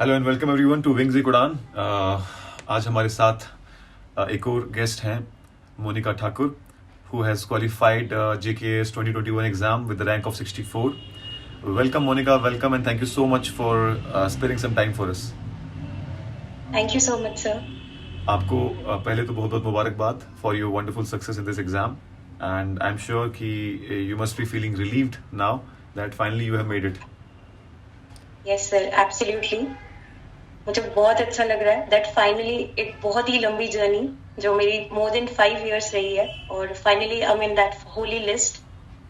Hello and welcome everyone to wings Udaan. आज हमारे साथ एक और गेस्ट हैं, Monika Thakur, who has qualified JKS 2021 exam with the rank of 64. Welcome Monica, welcome and thank you so much for sparing some time for us. Thank you so much, sir. आपको पहले तो बहुत बहुत मुबारकबाद for your wonderful success in this exam and I'm sure कि you must be feeling relieved now that finally you have made it. Yes, sir, absolutely. मुझे बहुत अच्छा लग रहा है दैट फाइनली एक बहुत ही लंबी जर्नी जो मेरी मोर देन 5 years रही है और finally I am in that होली लिस्ट,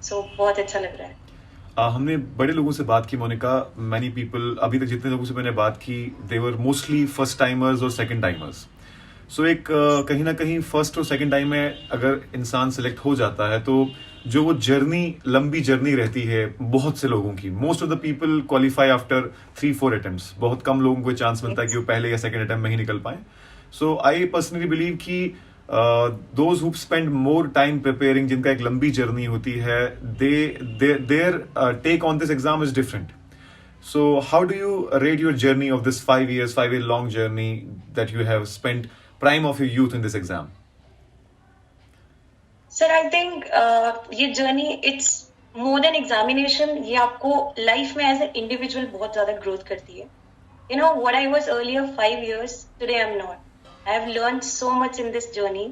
सो बहुत अच्छा लग रहा है। हमने बड़े लोगों से बात की मोनिका, मैनी पीपल, अभी तक जितने लोगों से मैंने बात की दे वर मोस्टली फर्स्ट टाइमर्स और सेकंड टाइमर्स। सो एक कहीं ना कहीं फर्स्ट और सेकंड टाइम में अगर इंसान सेलेक्ट हो जाता है तो जो वो जर्नी, लंबी जर्नी रहती है बहुत से लोगों की। Most of the people qualify after 3-4 attempts. बहुत कम लोगों को चांस मिलता है कि वो पहले या सेकंड अटेम्प्ट में ही निकल पाए। सो आई पर्सनली बिलीव कि those who spend more time preparing, जिनका एक लंबी जर्नी होती है, their take on this exam is different. So how do you rate your journey of this 5 years, 5-year long journey that you have spent prime of your youth in this exam? Sir I think ये journey it's more than examination. ये आपको life में as a individual बहुत ज्यादा growth करती है। You know what I was earlier 5 years, today I'm not. I have learned so much in this journey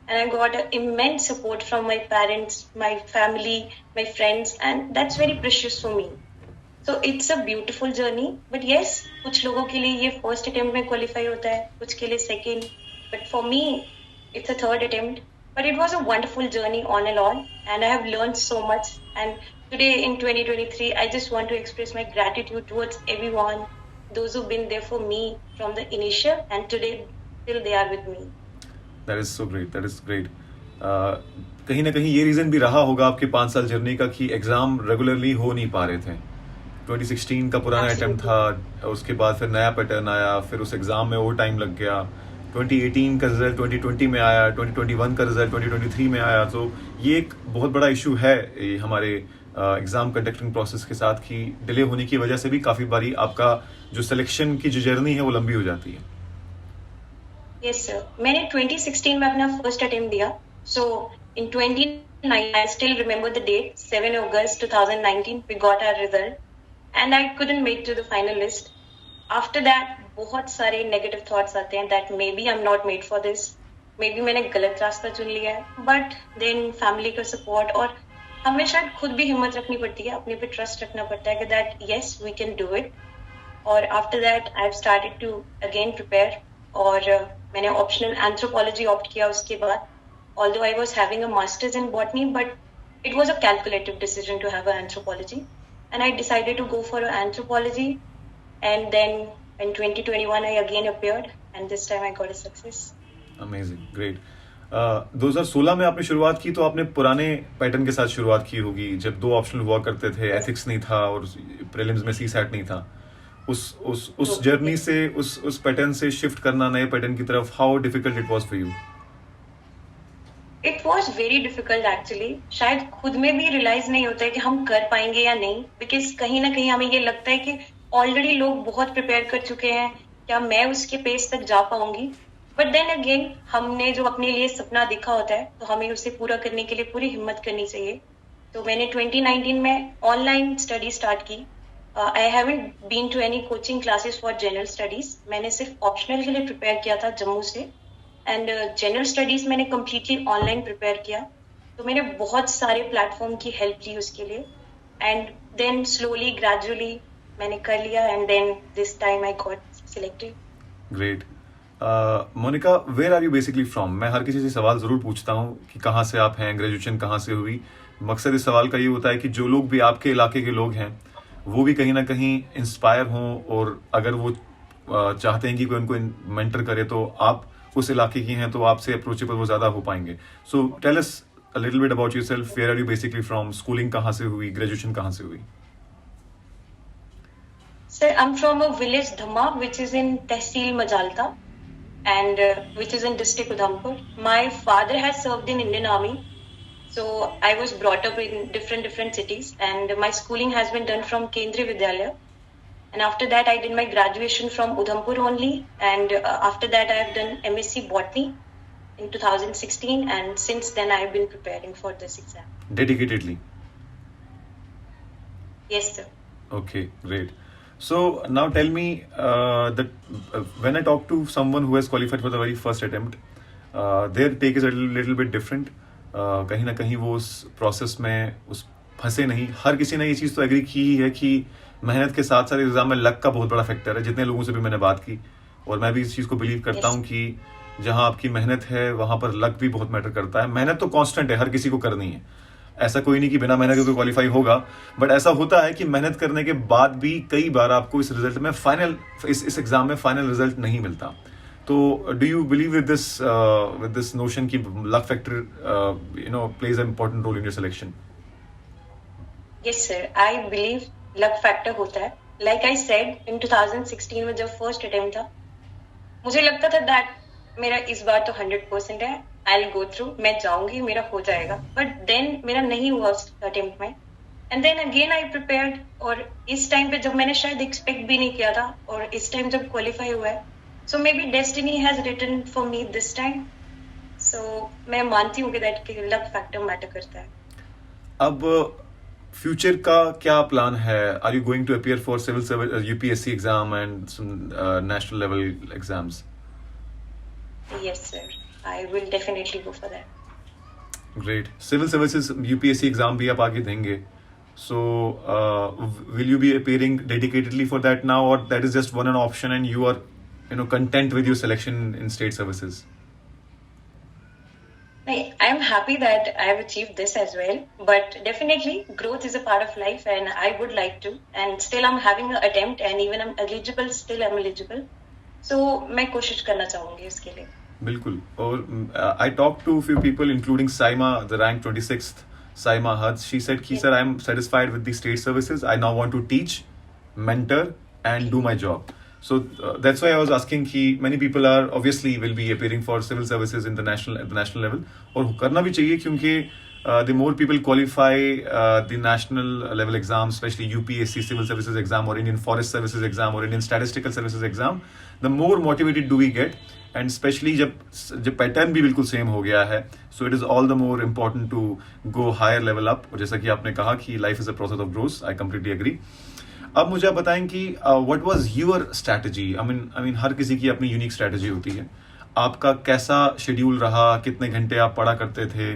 and I got immense support from my parents, my family, my friends, and that's very precious for me. So it's a beautiful journey, but yes, कुछ लोगों के लिए ये first attempt में qualify होता है, कुछ के लिए second, but for me it's a third attempt. But it was a wonderful journey on and on, and I have learned so much. And today in 2023, I just want to express my gratitude towards everyone, those who've been there for me from the initial and today till they are with me. That is so great. That is great. कहीं ना कहीं ये reason भी रहा होगा आपके 5 साल journey का कि एग्जाम रेगुलरली हो नहीं पा रहे थे। 2016 का पुराना अटेम्प्ट था, उसके बाद फिर नया पैटर्न आया, फिर उस एग्जाम में और टाइम लग गया। 2018 का रिजल्ट 2020 में आया, 2021 का रिजल्ट 2023 में आया। तो ये एक बहुत बड़ा इशू है हमारे एग्जाम कंडक्टिंग प्रोसेस के साथ कि डिले होने की वजह से भी काफी बारी आपका जो सिलेक्शन की जो जर्नी है वो लंबी हो जाती है। यस सर, मैंने 2016 में अपना फर्स्ट अटेम्प्ट दिया। So in 2019 I still remember the date, 7 August 2019 we got our result and I couldn't make to the final list. After that बहुत सारे नेगेटिव थॉट्स आते हैं that maybe I'm not made for this, maybe मैंने गलत रास्ता चुन लिया है। बट देन फैमिली का सपोर्ट और हमें शायद खुद भी हिम्मत रखनी पड़ती है, अपने पे ट्रस्ट रखना पड़ता है कि that yes we can do it. और after that I have started to again prepare और मैंने ऑप्शनल एंथ्रोपोलॉजी ऑप्ट किया उसके बाद। Although I was having a masters in botany, but it was a calculative decision to have a anthropology and I decided to go for anthropology, and then in 2021 I again appeared and this time I got a success. Amazing, great. 2016 में आपने शुरुआत की तो आपने पुराने pattern के साथ शुरुआत की होगी, जब 2 ऑप्शनल हुआ करते थे, एथिक्स नहीं था और प्रीलिम्स में सीसैट नहीं था। उस जर्नी से, उस पैटर्न से शिफ्ट करना नए पैटर्न की तरफ, how difficult it was for you? It was very difficult actually. शायद खुद में भी रियलाइज नहीं होता है कि हम कर पाएंगे या नहीं, बिकॉज कहीं ना कहीं हमें ये लगता है कि ऑलरेडी लोग बहुत प्रिपेयर कर चुके हैं, क्या मैं उसके पेस तक जा पाऊंगी। बट देन अगेन हमने जो अपने लिए सपना देखा होता है तो हमें उसे पूरा करने के लिए पूरी हिम्मत करनी चाहिए। तो मैंने 2019 में ऑनलाइन स्टडी स्टार्ट की। I haven't been to any coaching classes for general studies. मैंने सिर्फ ऑप्शनल के लिए प्रिपेयर किया था जम्मू से, एंड जनरल स्टडीज मैंने कम्प्लीटली ऑनलाइन प्रिपेयर किया। तो मैंने बहुत सारे प्लेटफॉर्म की हेल्प ली उसके लिए, एंड देन स्लोली ग्रेजुअली मैंने कर लिया, and then this time I got selected. Great. Monika, where are you basically from? मैं हर किसी से सवाल जरूर पूछता हूँ कि कहाँ से आप हैं, ग्रेजुएशन कहाँ से हुई। मकसद इस सवाल का ये होता है कि जो लोग भी आपके इलाके के लोग हैं वो भी कहीं ना कहीं इंस्पायर हों, और अगर वो चाहते हैं कि कोई उनको मेंटर करे तो आप उस इलाके की हैं तो आपसे अप्रोचेबल वो ज्यादा हो पाएंगे। So tell us a little bit about yourself, where are you basically from, schooling कहाँ से हुई, ग्रेजुएशन कहाँ से हुई? Sir, I'm from a village Dhamma, which is in Tehsil Majalta, and which is in district Udhampur. My father has served in Indian Army, so I was brought up in different cities, and my schooling has been done from Kendriya Vidyalaya. And after that, I did my graduation from Udhampur only. And after that, I have done MSc Botany in 2016. And since then, I have been preparing for this exam. Dedicatedly. Yes, sir. Okay, great. So now tell me when I talk to someone who has qualified for the very first attempt, their take is a little bit different. कहीं ना कहीं वो उस process में उस फंसे नहीं. हर किसी ने ये चीज़ तो एग्री की ही है कि मेहनत के साथ साथ एग्जाम में लक का बहुत बड़ा फैक्टर है. जितने लोगों से भी मैंने बात की, और मैं भी इस चीज़ को बिलीव करता हूँ कि जहाँ आपकी मेहनत है वहाँ पर लक भी बहुत मैटर करता है. मेहनत तो कांस्टेंट है, हर किसी को करनी है. ऐसा कोई नहीं कि बिना मेहनत के कोई क्वालिफाई होगा, बट ऐसा होता है कि मेहनत करने के बाद भी कई बार आपको इस रिजल्ट में इस एग्जाम में फाइनल रिजल्ट नहीं मिलता. तो do you believe with this notion कि luck factor plays a important role in your selection? Yes sir, I believe luck factor होता है. लाइक आई सेड, इन 2016 में जब फर्स्ट अटेम्प्ट था, मुझे लगता था दैट मेरा इस बार तो 100% है, आई विल गो थ्रू, मैं जाऊंगी, मेरा हो जाएगा. बट देन मेरा नहीं हुआ उस अटेम्प्ट में. And then again I prepared, और इस टाइम पे जब मैंने शायद एक्सपेक्ट भी नहीं किया था, और इस टाइम जब क्वालिफाई हुआ है, so maybe destiny has written for me this time. So मैं मानती हूँ कि दैट लक फैक्टर मैटर करता है. अब फ्यूचर का क्या प्लान है? Are you going to appear for civil service UPSC exam and national level exams? Yes sir, I will definitely go for that. Great. Civil services UPSC exam भी आप आगे देंगे, so will you be appearing dedicatedly for that now, or that is just one an option and you are content with your selection in state services? I am happy that I have achieved this as well, but definitely growth is a part of life and I would like to, and still I'm having an attempt and even I'm eligible, still I'm eligible, so मैं कोशिश करना चाहूंगी इसके लिए. बिल्कुल. और I talked to a few people including Saima, the rank 26th Saima Hud. She said, sir, I am satisfied with the state services. I now want to teach, mentor and do my job. So that's why I was asking कि many people are obviously will be appearing for civil services in the national level, और करना भी चाहिए क्योंकि the more people qualify the national level exams, especially UPSC civil services exam or Indian forest services exam or Indian statistical services exam, the more motivated do we get, and especially जब pattern भी बिल्कुल same हो गया है, so it is all the more important to go higher level up. और जैसा कि आपने कहा कि life is a process of growth, I completely agree. अब मुझे आप बताएं कि what was your strategy? I mean हर किसी की अपनी यूनिक स्ट्रैटेजी होती है. आपका कैसा शेड्यूल रहा? कितने घंटे आप पढ़ा करते थे?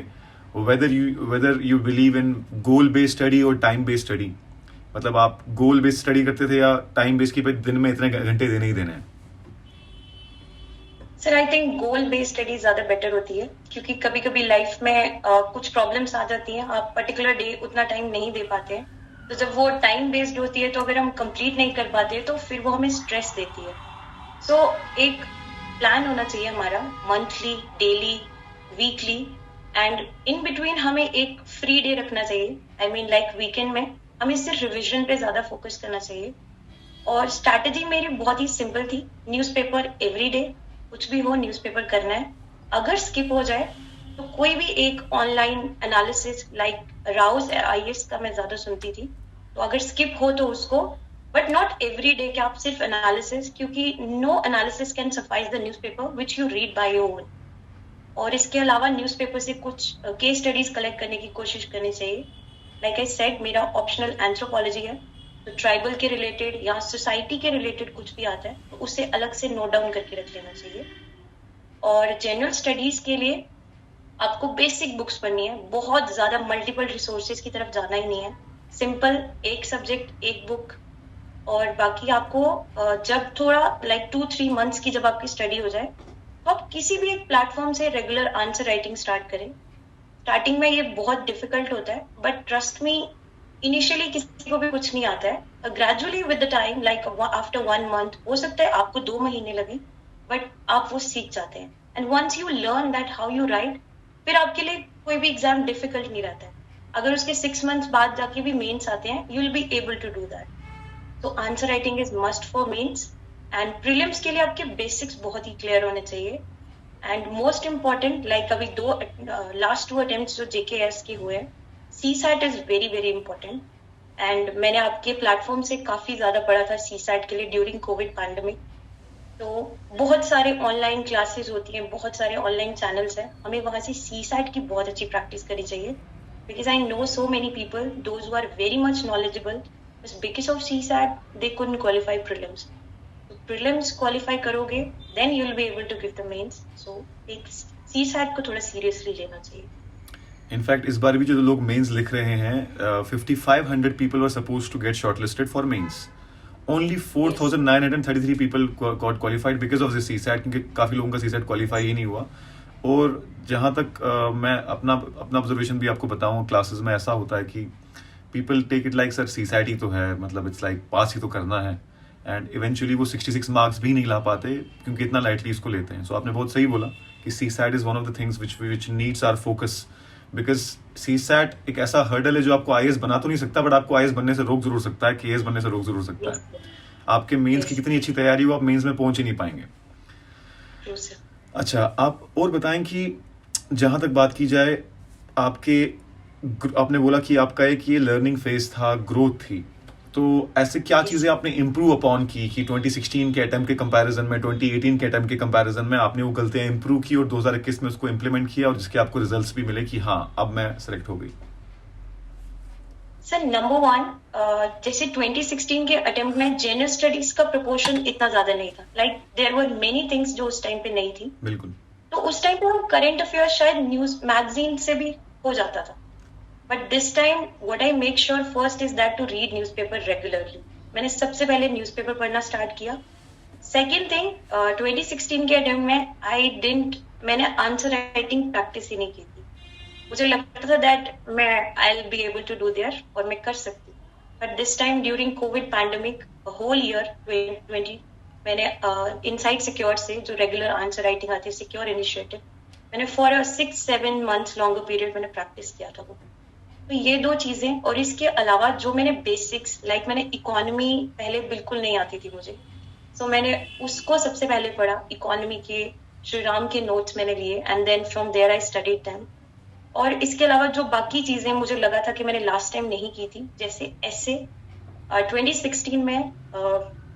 Whether you believe in goal based study और टाइम बेस्ड स्टडी? मतलब आप गोल बेस्ड स्टडी करते थे या टाइम बेस्ड की पे दिन में इतने घंटे देने ही देने हैं? Sir, I think goal based study ज्यादा बेटर होती है, क्योंकि कभी कभी लाइफ में कुछ प्रॉब्लम्स आ जाती हैं, आप पर्टिकुलर डे उतना टाइम नहीं दे पाते हैं. तो जब वो टाइम बेस्ड होती है तो अगर हम कंप्लीट नहीं कर पाते तो फिर वो हमें स्ट्रेस देती है. सो एक प्लान होना चाहिए हमारा, monthly, daily, weekly, and in between हमें एक फ्री डे रखना चाहिए. आई मीन लाइक वीकेंड में हमें सिर्फ रिविजन पे ज्यादा फोकस करना चाहिए. और स्ट्रैटेजी मेरी बहुत ही सिंपल थी. न्यूज़पेपर एवरी डे, कुछ भी हो न्यूज़पेपर करना है. अगर स्किप हो जाए तो कोई भी एक online analysis, like Rouse IAS का मैं ज्यादा सुनती थी, तो अगर स्किप हो तो उसको, बट नॉट एवरी डे कि आप सिर्फ एनालिसिस, क्योंकि no analysis can suffice the newspaper which you read by your own. और इसके अलावा न्यूज़पेपर से कुछ केस स्टडीज कलेक्ट करने की कोशिश करनी चाहिए. लाइक आई सेड, मेरा ऑप्शनल एंथ्रोपोलॉजी है, तो ट्राइबल के रिलेटेड या सोसाइटी के रिलेटेड कुछ भी आता है तो उसे अलग से नोट डाउन करके रख लेना चाहिए. और जनरल स्टडीज के लिए आपको बेसिक बुक्स पढ़नी है, बहुत ज्यादा मल्टीपल रिसोर्सेज की तरफ जाना ही नहीं है. सिंपल एक सब्जेक्ट एक बुक, और बाकी आपको जब थोड़ा लाइक 2-3 मंथ्स की जब आपकी स्टडी हो जाए तो आप किसी भी एक प्लेटफॉर्म से रेगुलर आंसर राइटिंग स्टार्ट करें. स्टार्टिंग में ये बहुत डिफिकल्ट होता है, बट ट्रस्ट मी, इनिशियली किसी को भी कुछ नहीं आता है. Gradually with the time, like after 1 month, हो सकता है आपको 2 महीने लगे, बट आप वो सीख जाते हैं. And once you learn that how you write, फिर आपके लिए कोई भी एग्जाम डिफिकल्ट नहीं रहता है. अगर उसके 6 मंथ्स बाद जाके भी मेंस आते हैं, you will be able to do that. तो answer writing is must for mains. And prelims के लिए आपके बेसिक्स बहुत ही क्लियर होने चाहिए. एंड मोस्ट इम्पॉर्टेंट, लाइक अभी लास्ट 2 अटेम्प्ट्स जो JKS के हुए हैं, CSAT is very very important. And मैंने आपके प्लेटफॉर्म से काफी ज्यादा पढ़ा था सीसैट के लिए ड्यूरिंग कोविड पैंडेमिक। तो बहुत सारे ऑनलाइन क्लासेस होती हैं, बहुत सारे ऑनलाइन चैनल्स हैं, हमें वहां से सीसैट की बहुत अच्छी प्रैक्टिस करनी चाहिए, because I know so many people those who are very much knowledgeable, बस because of CSAT they couldn't qualify prelims. Prelims qualify करोगे then you will be able to give the mains. So एक CSAT को थोड़ा seriously लेना चाहिए। In fact इस बार भी जो लोग मेंस लिख रहे हैं 5500 people were supposed to get shortlisted for mains, only 4933 people got qualified because of this CSAT, क्योंकि काफी लोगों का सीसैट क्वालिफाई ही नहीं हुआ। और जहां तक मैं अपना ऑब्जर्वेशन भी आपको बताऊं, क्लासेस में ऐसा होता है कि people take it like sir CSAT ही तो है, मतलब इट्स लाइक पास ही तो करना है, एंड इवेंचुअली वो 66 मार्क्स भी नहीं ला पाते क्योंकि इतना लाइटली इसको लेते हैं। सो आपने बहुत सही बोला कि CSAT is one of the things which needs our focus, because CSAT एक ऐसा हर्डल है जो आपको आईएएस बना तो नहीं सकता, बट आपको आईएएस बनने से रोक जरूर सकता है, केएएस बनने से रोक जरूर सकता है। आपके मेंस की कितनी अच्छी तैयारी हो, आप मेंस में पहुंच ही नहीं पाएंगे। अच्छा, आप और बताएं कि जहां तक बात की जाए आपने बोला कि आपका एक ये लर्निंग फेज था, ग्रोथ थी, तो ऐसे क्या चीजें आपने इम्प्रूव अपॉन की कि 2016 के अटेम्प्ट के कंपैरिजन में, 2018 के अटेम्प्ट के कंपैरिजन में आपने वो गलतियां इम्प्रूव की और 2021 में उसको इम्प्लीमेंट किया और जिसके आपको रिजल्ट्स भी मिले कि हाँ अब मैं सेलेक्ट हो गई? सर नंबर वन, जैसे 2016 के अटेम्प्ट में जनरल स्टडीज का प्रोपोर्शन इतना ज्यादा नहीं था, like there were many things जो उस टाइम पे नहीं थी। बिल्कुल। तो उस टाइम पे हम करंट अफेयर्स शायद न्यूज मैगजीन से भी हो जाता था, but this time what I make sure first is that to read newspaper regularly. मैंने सबसे पहले न्यूज़पेपर पढ़ना स्टार्ट किया। सेकेंड थिंग, 2016 के अटेम्प्ट में मैंने आंसर राइटिंग प्रैक्टिस ही नहीं की थी। मुझे लगता था दैट मैं I will be able to do there और मैं कर सकती हूँ, but this time during Covid pandemic whole year 2020 मैंने इनसाइड सिक्योर से जो रेगुलर आंसर राइटिंग आती है, सिक्योर इनिशिएटिव, मैंने फॉर 6-7 मंथ्स लॉन्गर पीरियड मैंने प्रैक्टिस किया था वो। तो ये दो चीजें, और इसके अलावा जो मैंने बेसिक्स लाइक मैंने इकोनॉमी पहले बिल्कुल नहीं आती थी मुझे, सो मैंने उसको सबसे पहले पढ़ा, इकोनॉमी के श्री राम के नोट्स मैंने लिए and then from there I studied them. और इसके अलावा जो बाकी चीजें मुझे लगा था कि मैंने लास्ट टाइम नहीं की थी, जैसे एसे 2016 में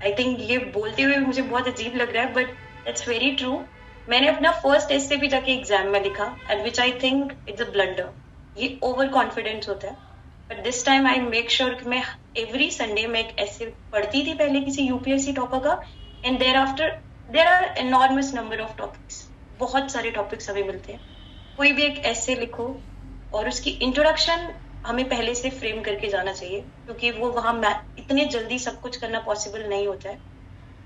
आई थिंक ये बोलते हुए मुझे बहुत अजीब लग रहा है बट इट्स वेरी ट्रू, मैंने अपना फर्स्ट एसे भी जाके एग्जाम में लिखा and which I think it's a blunder. ये ओवर कॉन्फिडेंस होता है, but this time I make sure कि मैं एवरी संडे में एक ऐसे पढ़ती थी पहले किसी यूपीएससी टॉपिक का, and there after there are enormous number of topics, बहुत सारे टॉपिक्स हमें मिलते हैं, कोई भी एक ऐसे लिखो और उसकी इंट्रोडक्शन हमें पहले से फ्रेम करके जाना चाहिए, क्योंकि वो वहाँ इतने जल्दी सब कुछ करना पॉसिबल नहीं होता है,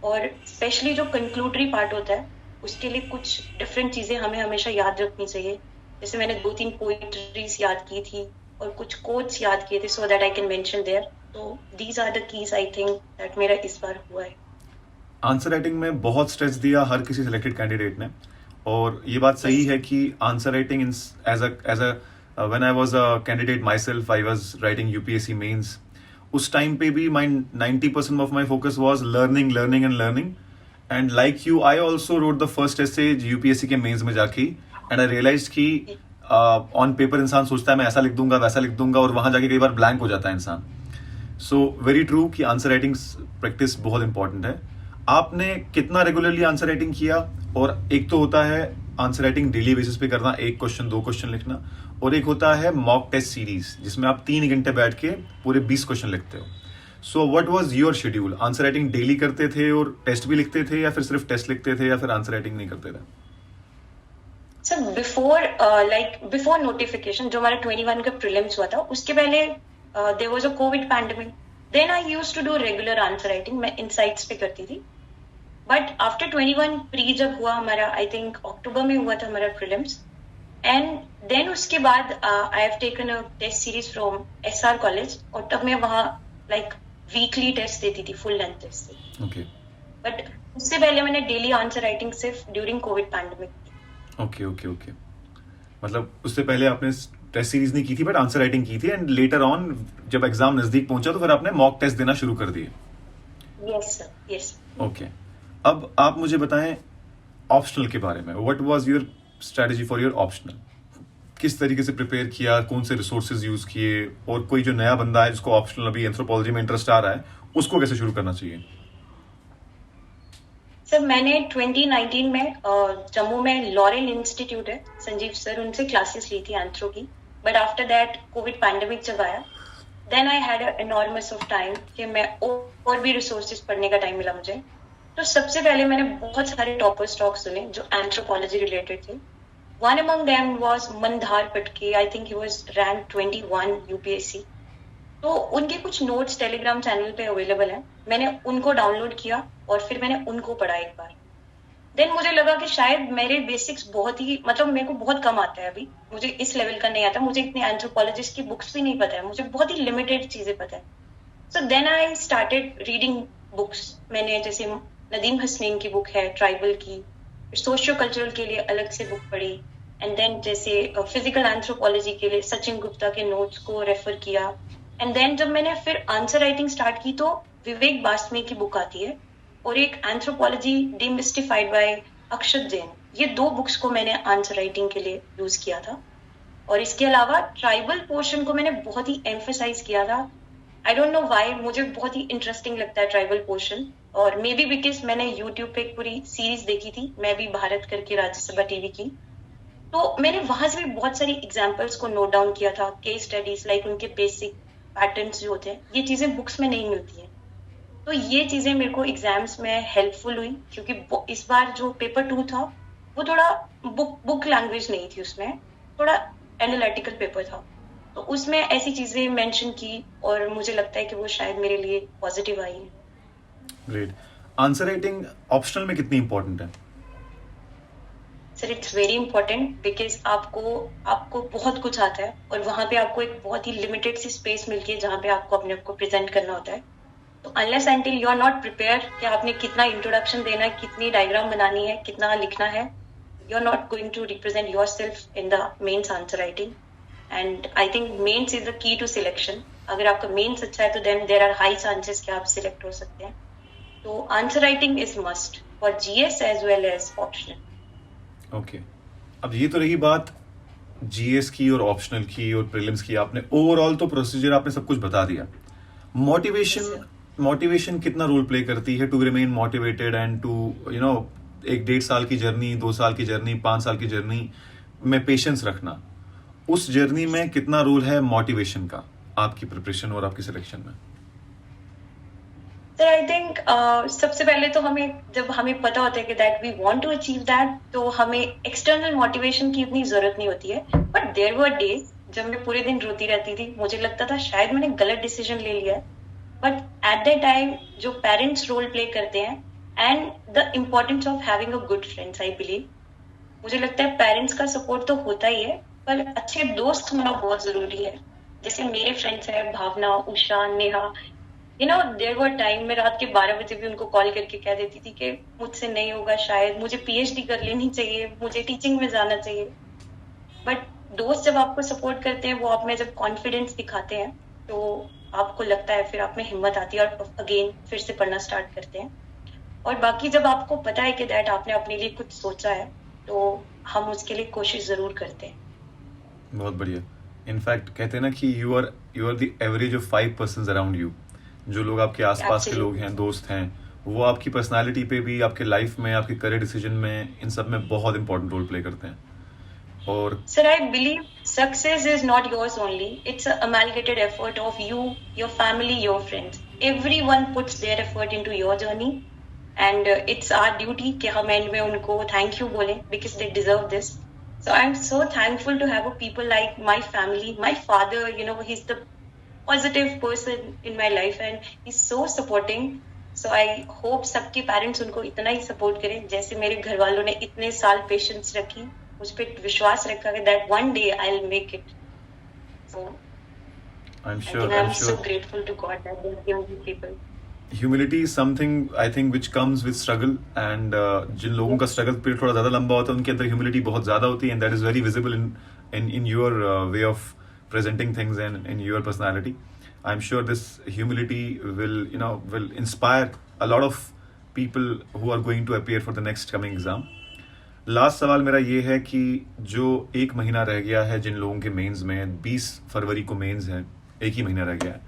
और स्पेशली जो कंक्लूडरी पार्ट होता है उसके लिए कुछ डिफरेंट चीजें हमें हमेशा याद रखनी चाहिए। जैसे मैंने 2-3 पोइट्रीज याद की थी और कुछ कोट्स याद किए थे so that I can mention there. तो these are the keys I think that मेरा इस बार हुआ है। आंसर राइटिंग में बहुत स्ट्रेस दिया हर किसी सिलेक्टेड कैंडिडेट ने, और ये बात सही है कि answer writing as a when I was a candidate myself, I was writing UPSC mains, उस टाइम पे भी my 90% of my focus was learning and like you I also wrote the first essay UPSC के mains में जाके, and I realize कि on paper इंसान सोचता है मैं ऐसा लिख दूंगा वैसा लिख दूंगा, और वहां जाके कई बार ब्लैंक हो जाता है इंसान। सो वेरी ट्रू कि आंसर राइटिंग प्रैक्टिस बहुत इंपॉर्टेंट है। आपने कितना रेगुलरली आंसर राइटिंग किया? और एक तो होता है आंसर राइटिंग डेली बेसिस पे करना, 1 क्वेश्चन 2 क्वेश्चन लिखना, और एक होता है मॉक टेस्ट सीरीज जिसमें आप 3 घंटे बैठ के पूरे 20 क्वेश्चन लिखते हो। So what was your schedule? Answer writing daily करते थे और टेस्ट भी लिखते थे, या फिर सिर्फ टेस्ट लिखते थे, या फिर आंसर राइटिंग नहीं करते थे? सर बिफोर नोटिफिकेशन जो हमारा 21 का प्रीलिम्स हुआ था, उसके पहले there was a covid pandemic, then I used to do regular answer writing, मैं इनसाइट्स पे करती थी। बट आफ्टर 21 प्री जब हुआ हमारा, आई थिंक अक्टूबर में हुआ था हमारा प्रीलिम्स, एंड देन उसके बाद I have taken a test series from SR college, और तब मैं वहाँ लाइक वीकली टेस्ट देती थी, फुल लेंथ टेस्ट थी। ओके। बट उससे पहले मैंने डेली आंसर राइटिंग सिर्फ ड्यूरिंग कोविड पैंडेमिक। ओके। मतलब उससे पहले आपने टेस्ट सीरीज नहीं की थी बट आंसर राइटिंग की थी, एंड लेटर ऑन जब एग्जाम नजदीक पहुंचा तो फिर आपने मॉक टेस्ट देना शुरू कर दिए। Yes sir, yes. ओके। अब आप मुझे बताएं ऑप्शनल के बारे में, what was your strategy for your optional? किस तरीके से प्रिपेयर किया, कौन से रिसोर्सेज यूज किए, और कोई जो नया बंदा है जिसको ऑप्शनल अभी एंथ्रोपोलॉजी में इंटरेस्ट आ रहा है उसको कैसे शुरू करना चाहिए? सर मैंने 2019 में जम्मू में लॉरेल इंस्टीट्यूट है, संजीव सर, उनसे क्लासेस ली थी एंथ्रो की. But after that covid pandemic जब आया, then I had enormous of time कि मैं और भी रिसोर्सेज पढ़ने का टाइम मिला मुझे. तो सबसे पहले मैंने बहुत सारे टॉपर स्टॉक सुने जो एंथ्रोपोलॉजी रिलेटेड थे. One among them was Mandhar Patke. I think he was ranked 21 UPSC. तो उनके कुछ नोट्स टेलीग्राम चैनल पे अवेलेबल हैं. मैंने उनको डाउनलोड किया और फिर मैंने उनको पढ़ा एक बार. देन मुझे लगा कि शायद मेरे बेसिक्स बहुत ही, मतलब मेरे को बहुत कम आता है अभी, मुझे इस लेवल का नहीं आता, मुझे इतने एंथ्रोपोलॉजिस्ट की बुक्स भी नहीं पता है, मुझे बहुत ही लिमिटेड चीजें पता है. So then I started reading books. मैंने जैसे नदीम हसनैन की बुक है ट्राइबल की, सोशियो कल्चरल के लिए अलग से बुक पढ़ी, एंड देन जैसे फिजिकल एंथ्रोपोलॉजी के लिए सचिन गुप्ता के नोट्स को रेफर किया. एंड देन जब मैंने फिर आंसर राइटिंग स्टार्ट की तो विवेक बासमे की बुक आती है और एक एंथ्रोपोलॉजी डिमिस्टिफाइड बाय अक्षत जैन. ये दो बुक्स को मैंने आंसर राइटिंग के लिए यूज किया था. और इसके अलावा ट्राइबल पोर्शन को मैंने बहुत ही एम्फेसाइज किया था. आई डोंट नो व्हाई, मुझे बहुत ही इंटरेस्टिंग लगता है ट्राइबल पोर्शन. और मे बी बिकॉज मैंने यूट्यूब पे एक पूरी सीरीज देखी थी, मैं भी भारत करके, राज्यसभा टीवी की. तो मैंने वहां से भी बहुत सारी एग्जाम्पल्स को नोट डाउन किया था, केस स्टडीज, लाइक उनके बेसिक पैटर्न्स जो होते हैं, ये चीजें बुक्स में नहीं मिलती हैं. तो ये चीजें मेरे को एग्जाम्स में हेल्पफुल हुई, क्योंकि इस बार जो पेपर 2 था वो थोड़ा बुक लैंग्वेज नहीं थी, उसमें थोड़ा एनालिटिकल पेपर था. तो उसमें ऐसी चीजें मेंशन की और मुझे लगता है कि वो शायद मेरे लिए पॉजिटिव आई है. ग्रेट. आंसर राइटिंग ऑप्शनल में कितनी इंपॉर्टेंट है? Sir it's very important, because आपको बहुत कुछ आता है और वहां पे आपको एक बहुत ही लिमिटेड सी स्पेस मिलती है जहाँ पे आपको अपने आप को प्रेजेंट करना होता है. तो unless until you are not prepare कि आपने कितना इंट्रोडक्शन देना है, कितनी डायग्राम बनानी है, कितना लिखना है, you are not going to represent yourself in the mains answer writing. And I think mains is the key to selection. अगर आपका मेन्स अच्छा है तो then there are high chances कि आप सिलेक्ट हो सकते हैं. तो answer writing is must for GS as well as optional. Okay. अब ये तो रही बात जीएस की और ऑप्शनल की और प्रीलिम्स की. आपने ओवरऑल तो प्रोसीजर आपने सब कुछ बता दिया. मोटिवेशन कितना रोल प्ले करती है to remain motivated and to एक 1.5 साल की जर्नी, 2 साल की जर्नी, 5 साल की जर्नी में पेशेंस रखना, उस जर्नी में कितना रोल है मोटिवेशन का आपकी प्रिपरेशन और आपकी सिलेक्शन में? सर आई थिंक सबसे पहले तो जब हमें पता होता है कि that we want to achieve that, तो हमें एक्सटर्नल मोटिवेशन की इतनी जरूरत नहीं होती है. बट देयर वर डेज जब मैं पूरे दिन रोती रहती थी, मुझे लगता था शायद मैंने गलत डिसीजन ले लिया है. बट एट दैट टाइम जो पेरेंट्स रोल प्ले करते हैं and the importance of having a good friends, I believe, मुझे लगता है पेरेंट्स का सपोर्ट तो होता ही है, पर अच्छे दोस्त होना बहुत जरूरी है. जैसे मेरे फ्रेंड्स हैं भावना, Usha, Neha, there were time मैं रात के 12 बजे भी उनको कॉल करके कह देती थी कि मुझसे नहीं होगा, शायद मुझे पीएचडी कर लेनी चाहिए, मुझे टीचिंग में जाना चाहिए. बट दोस्त जब आपको सपोर्ट करते हैं, वो आप में जब कॉन्फिडेंस दिखाते हैं, तो आपको लगता है, फिर आप में हिम्मत आती है और अगेन फिर से पढ़ना स्टार्ट करते हैं. और बाकी जब आपको पता है कि दैट आपने अपने लिए कुछ सोचा है, तो हम उसके लिए कोशिश जरूर करते हैं. बहुत बढ़िया. इनफैक्ट कहते हैं ना कि you are the average of 5 persons around you. जो लोग आपके आसपास के लोग हैं, दोस्त हैं, वो आपकी पर्सनालिटी पे भी, आपके लाइफ में, आपके करियर डिसीजन में, इन सब में बहुत इंपॉर्टेंट रोल प्ले करते हैं. और sir I believe success is not yours only, it's a amalgamated effort of you, your family, your friends. Everyone puts their effort into your journey and it's our duty कि हम end में उनको thank you बोलें, because they deserve this. So I'm so thankful to have a people like my family, my father, he's the positive person in my life and he's so supporting. So I hope सबके parents उनको इतना ही support करें जैसे मेरे घर वालों ने इतने साल patience रखी, उस पर विश्वास रखा कि that one day I'll make it. So I'm I sure think I'm so grateful to God that they've given me people. Humility is something I think which comes with struggle. And जिन लोगों का struggle period थोड़ा ज्यादा लंबा होता है, उनके अंदर ह्यूमिलिटी बहुत ज्यादा होती है, and that is very visible in your way of presenting things and in your personality. I'm sure this humility will inspire a lot of people who are going to appear for the next coming exam. Last सवाल मेरा ये है कि जो एक महीना रह गया है जिन लोगों के मेंस में, 20 फरवरी को मेंस है, एक ही महीना रह गया है,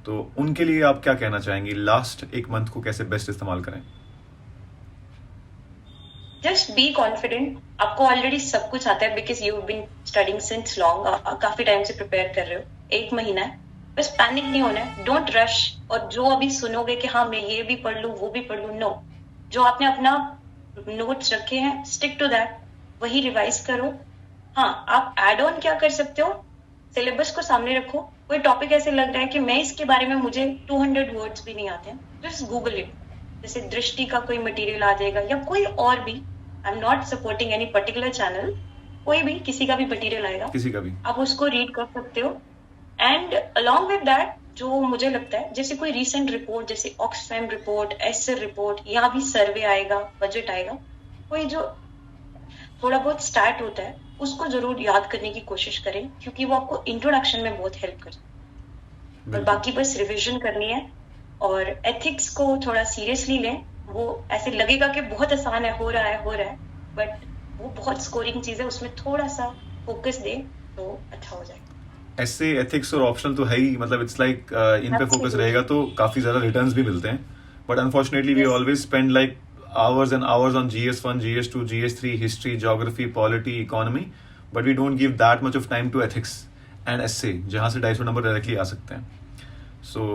तो उनके लिए आप क्या कहना चाहेंगे? लास्ट एक मंथ को कैसे बेस्ट इस्तेमाल करें? Just be confident. आपको ऑलरेडी सब कुछ आता है because you been studying since long. काफी टाइम से प्रिपेयर कर रहे हो. एक महीना है, बस पैनिक नहीं होना है. Don't rush. और जो अभी सुनोगे कि हाँ मैं ये भी पढ़ लूँ वो भी पढ़ लूँ, नो. जो आपने अपना नोट्स रखे हैं, स्टिक टू दैट. वही रिवाइज करो. हाँ, आप एड ऑन क्या कर सकते हो, सिलेबस को सामने रखो. कोई टॉपिक ऐसे लग रहा है कि मैं इसके बारे में, मुझे 200 वर्ड्स भी नहीं आते हैं, जस्ट गूगल इट. जैसे दृष्टि का कोई मटेरियल आ जाएगा या कोई और भी. I am not supporting any particular channel. कोई भी, किसी का भी मटेरियल आएगा, किसी का भी आप उसको रीड कर सकते हो. एंड अलॉन्ग विद दैट, जो मुझे लगता है, जैसे कोई रिसेंट रिपोर्ट, जैसे ऑक्सफैम रिपोर्ट, एसर रिपोर्ट, यहाँ भी सर्वे आएगा, बजट आएगा, कोई जो थोड़ा बहुत स्टार्ट होता है उसको जरूर याद करने की कोशिश करें, क्योंकि वो आपको इंट्रोडक्शन में बहुत हेल्प करता है. और बाकी बस रिविजन करनी है. और एथिक्स को थोड़ा सीरियसली लें. वो ऐसे लगेगा कि बहुत आसान है, हो रहा है, बट वो बहुत स्कोरिंग चीज है. उसमें थोड़ा सा फोकस दे तो अच्छा हो जाएगा. ऐसे एथिक्स और ऑप्शनल तो है ही, मतलब इट्स लाइक इन पे फोकस रहेगा तो काफी ज्यादा रिटर्न्स भी मिलते हैं. But unfortunately we always spend like hours and hours on GS1, GS2, GS3, history, geography, polity, economy, but we don't give that much of time to ethics and essay, जहाँ से 250 number directly आ सकते हैं. So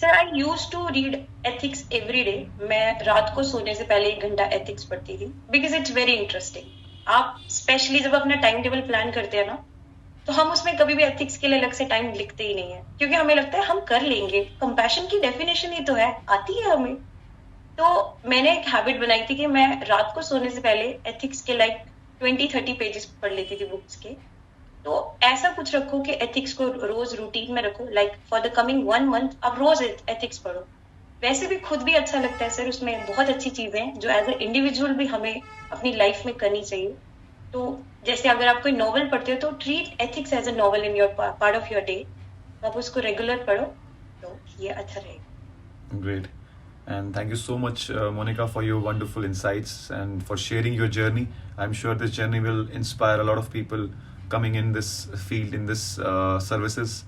sir, I used to read ethics every day. मैं रात को सोने से पहले 1 घंटा एथिक्स पढ़ती थी बिकॉज इट्स वेरी इंटरेस्टिंग. आप स्पेशली जब अपना टाइम टेबल प्लान करते हैं ना, तो हम उसमें कभी भी एथिक्स के लिए अलग से टाइम लिखते ही नहीं है, क्योंकि हमें लगता है हम कर लेंगे. कंपैशन की डेफिनेशन ही तो है, आती है हमें. तो मैंने एक हैबिट बनाई थी कि मैं रात को सोने से पहले एथिक्स के लाइक 20-30 पेजेस पढ़ लेती थी बुक्स के. तो ऐसा कुछ रखो कि एथिक्स को रोज रूटीन में रखो. Like for the coming 1 month आप रोज एथिक्स पढ़ो. वैसे भी खुद भी अच्छा लगता है सर. उसमें बहुत अच्छी चीजें हैं जो एज ए इंडिविजुअल भी हमें अपनी लाइफ में करनी चाहिए. तो जैसे अगर आप कोई नॉवल पढ़ते हो तो treat ethics as a novel in your part of your day. आप उसको रेगुलर पढ़ो तो ये अच्छा रहेगा. great. And thank you so much, Monica, for your wonderful insights and for sharing your journey. I'm sure this journey will inspire a lot of people coming in this field, in this services,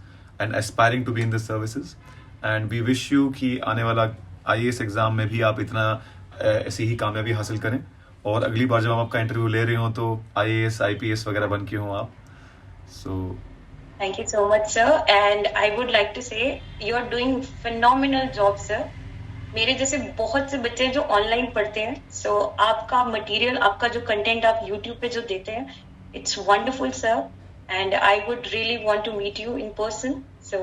and aspiring to be in this services. And we wish you कि आने वाला IAS exam में भी आप इतना ऐसी ही कामयाबी हासिल करें, और अगली बार जब हम आपका इंटरव्यू ले रहे हो तो IAS, IPS वगैरह बन के हों आप. So Thank you so much, sir. And I would like to say you are doing phenomenal job, sir. मेरे जैसे बहुत से बच्चे जो ऑनलाइन पढ़ते हैं, सो आपका मटेरियल, आपका जो कंटेंट आप यूट्यूब पे जो देते हैं, it's wonderful sir. And I would really want to meet you in person. So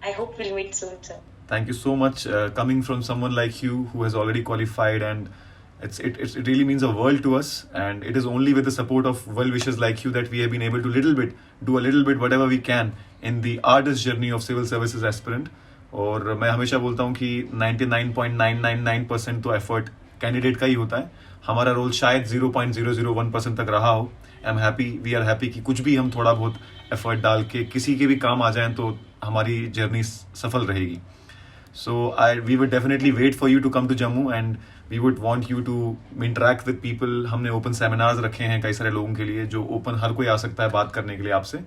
I hope will meet soon sir. thank you so much, coming from someone like you who has already qualified, and it really means a world to us, and it is only with the support of well wishers like you that we have been able to do a little bit whatever we can in the arduous journey of civil services aspirant. और मैं हमेशा बोलता हूँ कि 99.999% तो effort candidate का ही होता है. हमारा रोल शायद 0.001% तक रहा हो. वी आर हैप्पी कि कुछ भी हम थोड़ा बहुत एफर्ट डाल के किसी के भी काम आ जाएं तो हमारी जर्नी सफल रहेगी. So we would definitely wait for you to come to Jammu, and we would want you to interact with people. हमने ओपन सेमिनार्स रखे हैं कई सारे लोगों के लिए, जो ओपन हर कोई आ सकता है बात करने के लिए आपसे.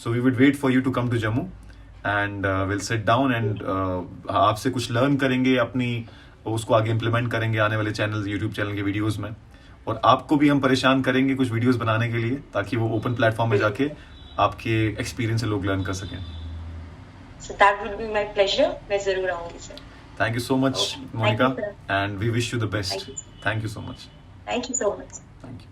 So we would wait for you to come to Jammu and will sit down and आपसे कुछ लर्न करेंगे, अपनी उसको आगे इम्प्लीमेंट करेंगे आने वाले चैनल, यूट्यूब चैनल के वीडियोस में. और आपको भी हम परेशान करेंगे कुछ वीडियोस बनाने के लिए, ताकि वो ओपन प्लेटफॉर्म में जाके आपके एक्सपीरियंस से लोग लर्न कर सकें. So that would be my pleasure. मैं जरूर आऊंगी sir. Thank you so much, Okay. Monica, Thank you, sir. and we wish you the best. Thank you. Thank you so much. Thank you so much. Thank you.